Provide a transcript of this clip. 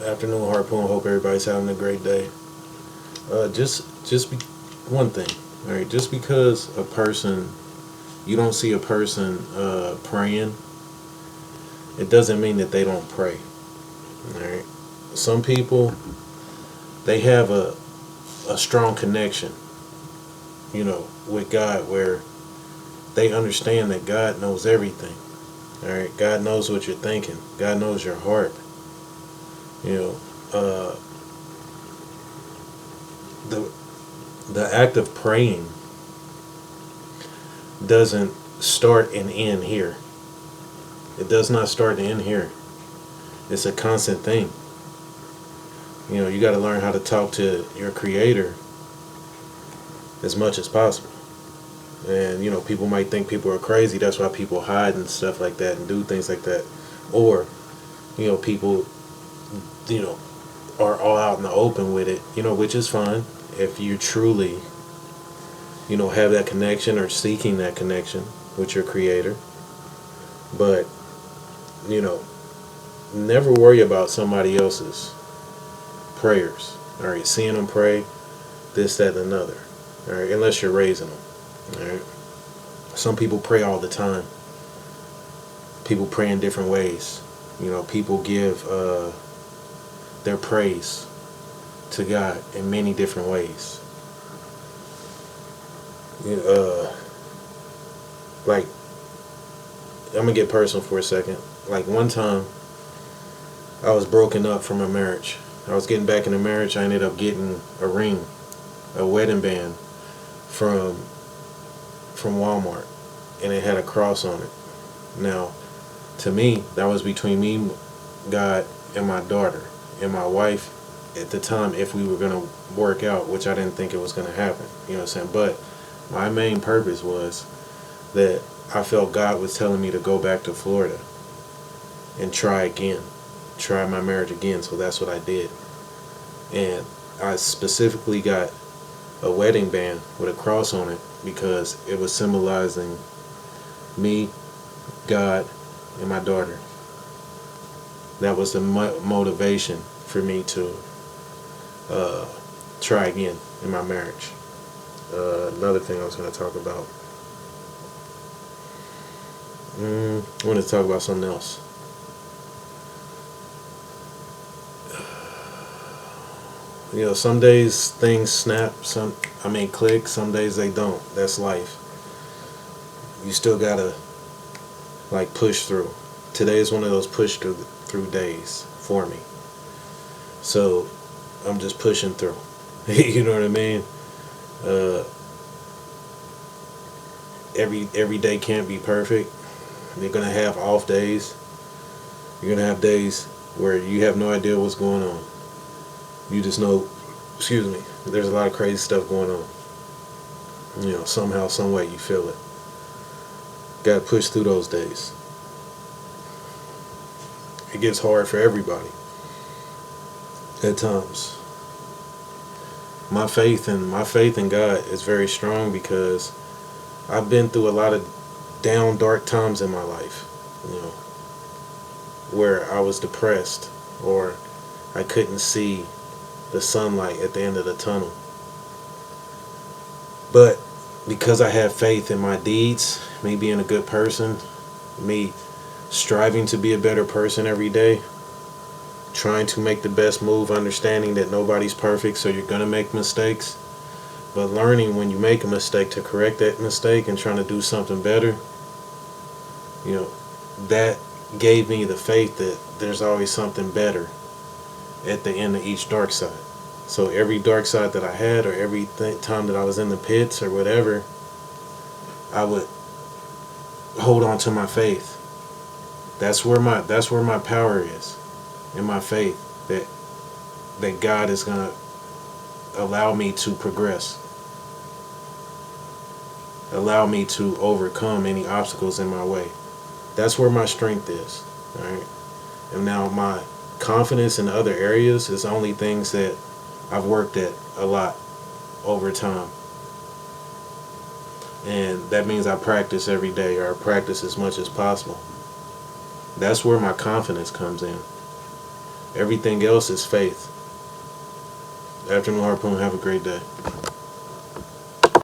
Afternoon, Harpoon. Hope everybody's having a great day. Just one thing. All right, just because you don't see a person praying, it doesn't mean that they don't pray. All right. Some people they have a strong connection, with God, where they understand that God knows everything. All right. God knows what you're thinking. God knows your heart. You know, uh, the the act of praying doesn't start and end here. It does not start and end here. It's a constant thing. You got to learn how to talk to your creator as much as possible. And people might think people are crazy. That's why people hide and stuff like that and do things like that. Or people you know are all out in the open with it. Which is fine if you truly have that connection or seeking that connection with your creator. But you know never worry about somebody else's prayers. All right, seeing them pray, this, that, and another. All right, unless you're raising them. All right. Some people pray all the time. People pray in different ways. People give their praise to God in many different ways. Like, I'm gonna get personal for a second. Like, one time, I was broken up from a marriage. I was getting back in a marriage. I ended up getting a ring, a wedding band from Walmart, and it had a cross on it. Now, to me, that was between me, God, and my daughter, and my wife at the time, if we were gonna work out, which I didn't think it was gonna happen. You know what I'm saying? But my main purpose was that I felt God was telling me to go back to Florida and try again, try my marriage again. So that's what I did. And I specifically got a wedding band with a cross on it because it was symbolizing me, God, and my daughter. That was the motivation for me to try again in my marriage. Another thing I was going to talk about. I wanted to talk about something else. Some days things snap, click, some days they don't. That's life. You still gotta, push through. Today is one of those push through days for me. So, I'm just pushing through. You know what I mean? Every day can't be perfect. You're gonna have off days. You're gonna have days where you have no idea what's going on. You just know, there's a lot of crazy stuff going on. Somehow, some way you feel it. Gotta push through those days. It gets hard for everybody at times. My faith in God is very strong because I've been through a lot of down, dark times in my life. Where I was depressed or I couldn't see the sunlight at the end of the tunnel. But because I have faith in my deeds, me being a good person, me striving to be a better person every day, trying to make the best move, understanding that nobody's perfect, so you're going to make mistakes, but learning when you make a mistake to correct that mistake and trying to do something better, that gave me the faith that there's always something better at the end of each dark side. So every dark side that I had, or every time that I was in the pits or whatever, I would hold on to my faith. That's where my power is, in my faith that God is gonna allow me to progress, allow me to overcome any obstacles in my way. That's where my strength is. All right, and now my confidence in other areas is only things that I've worked at a lot over time. And that means I practice every day, or I practice as much as possible. That's where my confidence comes in. Everything else is faith. Afternoon Harpoon, have a great day.